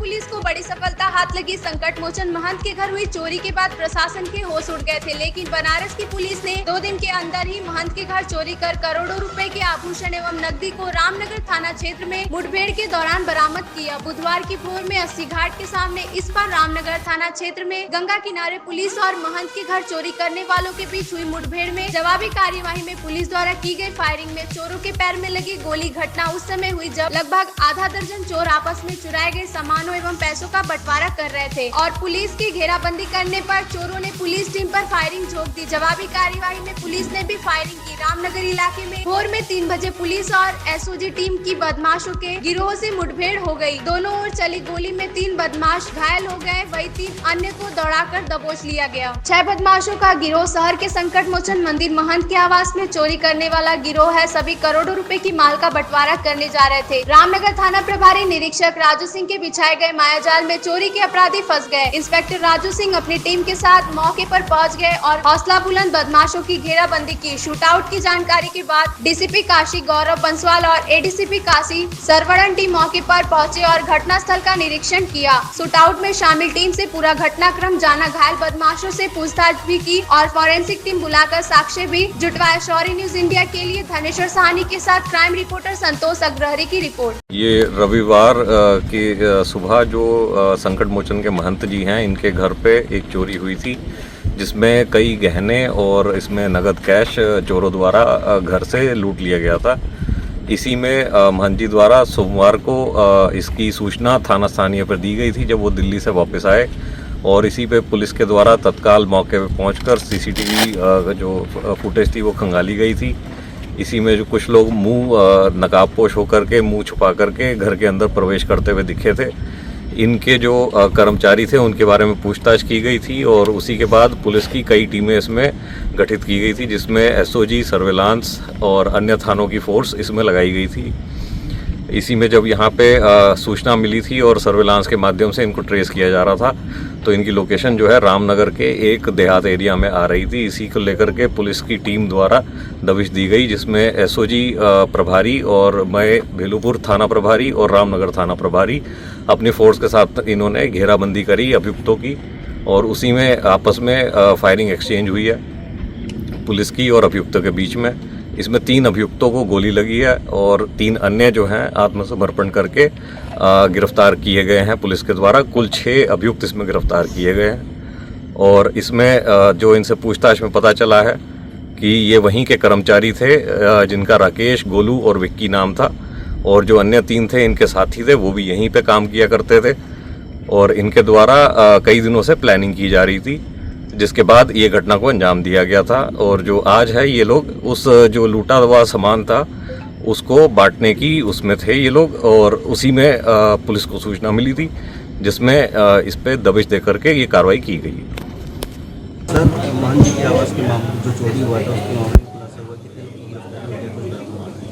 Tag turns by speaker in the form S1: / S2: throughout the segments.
S1: Police को बड़ी सफलता हाथ लगी। संकट मोचन महंत के घर हुई चोरी के बाद प्रशासन के होश उड़ गए थे, लेकिन बनारस की पुलिस ने 2 दिन के अंदर ही महंत के घर चोरी कर करोड़ों रुपए के आभूषण एवं नकदी को रामनगर थाना क्षेत्र में मुठभेड़ के दौरान बरामद किया। बुधवार की भोर में 80 घाट के सामने इस बार रामनगर थाना क्षेत्र में गंगा किनारे पुलिस और महंत के घर चोरी करने वालों के बीच हुई मुठभेड़ में जवाबी कार्यवाही में पुलिस द्वारा की गई फायरिंग में चोरों के पैर में लगी गोली। घटना उस समय हुई जब लगभग आधा दर्जन चोर आपस में चुराए गए सामानों एवं पैसों का बंटवारा कर रहे थे और पुलिस की घेराबंदी करने पर चोरों ने पुलिस टीम पर फायरिंग झोंक दी। जवाबी कार्यवाही में पुलिस ने भी फायरिंग की। रामनगर इलाके में भोर में 3 बजे पुलिस और एसओजी टीम की बदमाशों के गिरोह से मुठभेड़ हो गई। दोनों ओर चली गोली में 3 बदमाश घायल हो गए, वही 3 अन्य को दौड़ाकर दबोच लिया गया। 6 बदमाशों का गिरोह शहर के संकट मोचन मंदिर महंत के आवास में चोरी करने वाला गिरोह है। सभी करोड़ों रुपए की माल का बंटवारा करने जा रहे थे। रामनगर थाना प्रभारी निरीक्षक राजू सिंह के बिछाए गए मायाजाल में चोरी के अपराधी फंस गए। इंस्पेक्टर राजू सिंह अपनी टीम के साथ मौके पर पहुंच गए और हौसला बुलंद बदमाशों की घेराबंदी की। शूटआउट की जानकारी के बाद डीसीपी काशी गौरव बंसवाल और एडीसीपी काशी सरवड़न टीम मौके पर पहुंचे और घटनास्थल का निरीक्षण किया। शूटआउट में शामिल टीम से पूरा घटनाक्रम जाना, घायल बदमाशों से पूछताछ भी की और फॉरेंसिक टीम बुलाकर साक्ष्य भी जुटवाया। शौर्य न्यूज इंडिया के लिए धनेश्वर साहनी के साथ क्राइम रिपोर्टर संतोष अग्रहरी की रिपोर्ट।
S2: ये रविवार की सुबह जो संकट मोचन के महंत जी हैं, इनके घर पे एक चोरी हुई थी जिसमें कई गहने और इसमें नगद कैश चोरों द्वारा घर से लूट लिया गया था। इसी में महंत जी द्वारा सोमवार को इसकी सूचना थाना स्थानीय पर दी गई थी जब वो दिल्ली से वापस आए और इसी पे पुलिस के द्वारा तत्काल मौके पे पहुंचकर सीसीटीवी जो फुटेज थी वो खंगाली गई थी। इसी में जो कुछ लोग मुंह नकाबपोश होकर के मुंह छुपा करके घर के अंदर प्रवेश करते हुए दिखे थे। इनके जो कर्मचारी थे उनके बारे में पूछताछ की गई थी और उसी के बाद पुलिस की कई टीमें इसमें गठित की गई थी, जिसमें एसओजी, सर्विलांस और अन्य थानों की फोर्स इसमें लगाई गई थी। इसी में जब यहाँ पे सूचना मिली थी और सर्विलांस के माध्यम से इनको ट्रेस किया जा रहा था तो इनकी लोकेशन जो है रामनगर के एक देहात एरिया में आ रही थी। इसी को लेकर के पुलिस की टीम द्वारा दबिश दी गई, जिसमें एसओजी प्रभारी और मैं भेलूपुर थाना प्रभारी और रामनगर थाना प्रभारी अपनी फोर्स के साथ इन्होंने घेराबंदी करी अभियुक्तों की और उसी में आपस में फायरिंग एक्सचेंज हुई है पुलिस की और अभियुक्तों के बीच में। इसमें 3 अभियुक्तों को गोली लगी है और 3 अन्य जो हैं आत्मसमर्पण करके गिरफ्तार किए गए हैं पुलिस के द्वारा। कुल 6 अभियुक्त इसमें गिरफ्तार किए गए हैं और इसमें जो इनसे पूछताछ में पता चला है कि ये वहीं के कर्मचारी थे जिनका राकेश, गोलू और विक्की नाम था और जो अन्य 3 थे इनके साथी थे वो भी यहीं पे काम किया करते थे और इनके द्वारा कई दिनों से प्लानिंग की जा रही थी, जिसके बाद ये घटना को अंजाम दिया गया था। और जो आज है ये लोग उस जो लूटा हुआ सामान था उसको बांटने की उसमें थे ये लोग और उसी में पुलिस को सूचना मिली थी जिसमें इस पे दबिश दे करके ये कार्रवाई की गई।
S3: सर, महंत जी के आवास के मामले जो चोरी हुआ था उसके मामले में खुलासा हुआ कितने?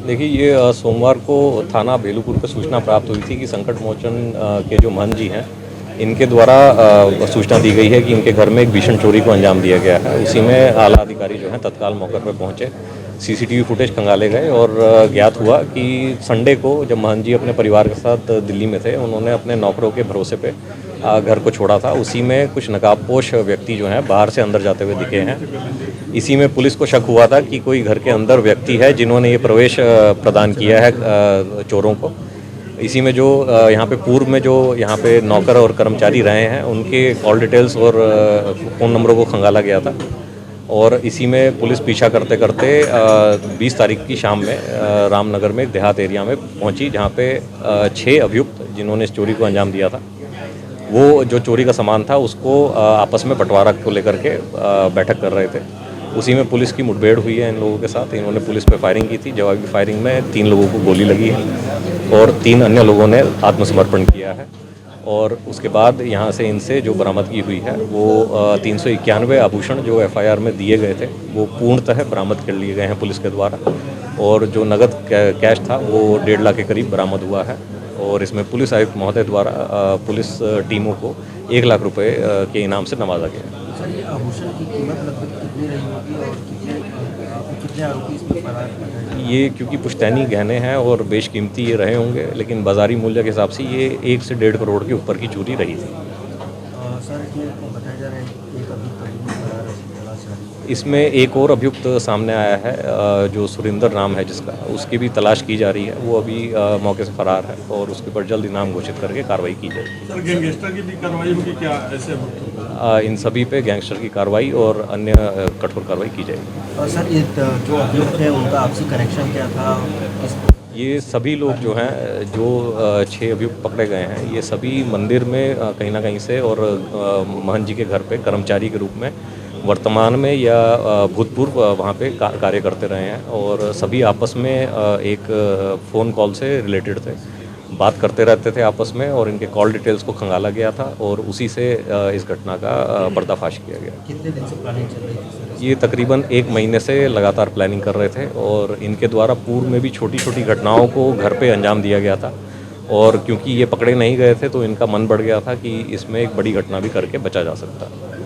S2: देखिए, ये सोमवार को थाना भेलूपुर पर सूचना प्राप्त हुई थी कि संकट मोचन के जो महंत जी हैं इनके द्वारा सूचना दी गई है कि इनके घर में एक भीषण चोरी को अंजाम दिया गया है। उसी में आला अधिकारी जो हैं तत्काल मौके पर पहुंचे, सीसीटीवी फुटेज खंगाले गए और ज्ञात हुआ कि संडे को जब महंत जी अपने परिवार के साथ दिल्ली में थे, उन्होंने अपने नौकरों के भरोसे पे घर को छोड़ा था। उसी में कुछ नकाबपोश व्यक्ति जो हैं बाहर से अंदर जाते हुए दिखे हैं। इसी में पुलिस को शक हुआ था कि कोई घर के अंदर व्यक्ति है जिन्होंने ये प्रवेश प्रदान किया है चोरों को। इसी में जो यहाँ पे पूर्व में जो यहाँ पे नौकर और कर्मचारी रहे हैं उनके कॉल डिटेल्स और फ़ोन नंबरों को खंगाला गया था और इसी में पुलिस पीछा करते करते 20 तारीख की शाम में रामनगर में एक देहात एरिया में पहुँची, जहाँ पे 6 अभियुक्त जिन्होंने इस चोरी को अंजाम दिया था वो जो चोरी का सामान था उसको आपस में बंटवारा को लेकर के बैठक कर रहे थे। उसी में पुलिस की मुठभेड़ हुई है इन लोगों के साथ। इन्होंने पुलिस पे फायरिंग की थी। जवाबी फायरिंग में 3 लोगों को गोली लगी है और 3 अन्य लोगों ने आत्मसमर्पण किया है और उसके बाद यहाँ से इनसे जो बरामदगी हुई है वो 391 आभूषण जो एफआईआर में दिए गए थे वो पूर्णतः बरामद कर लिए गए हैं पुलिस के द्वारा और जो नगद कैश था वो 1.5 लाख के करीब बरामद हुआ है और इसमें पुलिस आयुक्त महोदय द्वारा पुलिस टीमों को 1 लाख रुपए के इनाम से नवाजा गया है।
S3: आभूषण की कीमत लगभग कितनी रही होगी और आधे आरोपी इसमें फरार बताए जा रहे हैं।
S2: ये क्योंकि पुश्तैनी गहने हैं और बेशकीमती ये रहे होंगे, लेकिन बाज़ारी मूल्य के हिसाब से ये 1 से 1.5 करोड़ के ऊपर की चोरी रही थी।
S3: सर इसमें बताया जा रहा है कि एक अभी फरार है, तलाश जारी है।
S2: इसमें एक और अभियुक्त सामने आया है, जो सुरिंदर नाम है जिसका, उसकी भी तलाश की जा रही है। वो अभी मौके से फरार है और उसके ऊपर जल्द इनाम घोषित करके कार्रवाई की जाएगी।
S4: सर गैंगस्टर की भी कार्रवाई होगी क्या ऐसे?
S2: इन सभी पे गैंगस्टर की कार्रवाई और अन्य कठोर कार्रवाई की जाएगी।
S3: और सर ये जो अभियुक्त है उनका आपसी कनेक्शन क्या था?
S2: ये सभी लोग जो हैं, जो 6 अभियुक्त पकड़े गए हैं, ये सभी मंदिर में कहीं ना कहीं से और महंत जी के घर पे कर्मचारी के रूप में वर्तमान में या भूतपूर्व वहाँ पे कार्य करते रहे हैं और सभी आपस में एक फ़ोन कॉल से रिलेटेड थे, बात करते रहते थे आपस में और इनके कॉल डिटेल्स को खंगाला गया था और उसी से इस घटना का पर्दाफाश किया गया।
S3: कितने दिन से प्लानिंग चल रही थी सर?
S2: ये तकरीबन 1 महीने से लगातार प्लानिंग कर रहे थे और इनके द्वारा पूर्व में भी छोटी छोटी घटनाओं को घर पे अंजाम दिया गया था और क्योंकि ये पकड़े नहीं गए थे तो इनका मन बढ़ गया था कि इसमें एक बड़ी घटना भी करके बचा जा सकता है।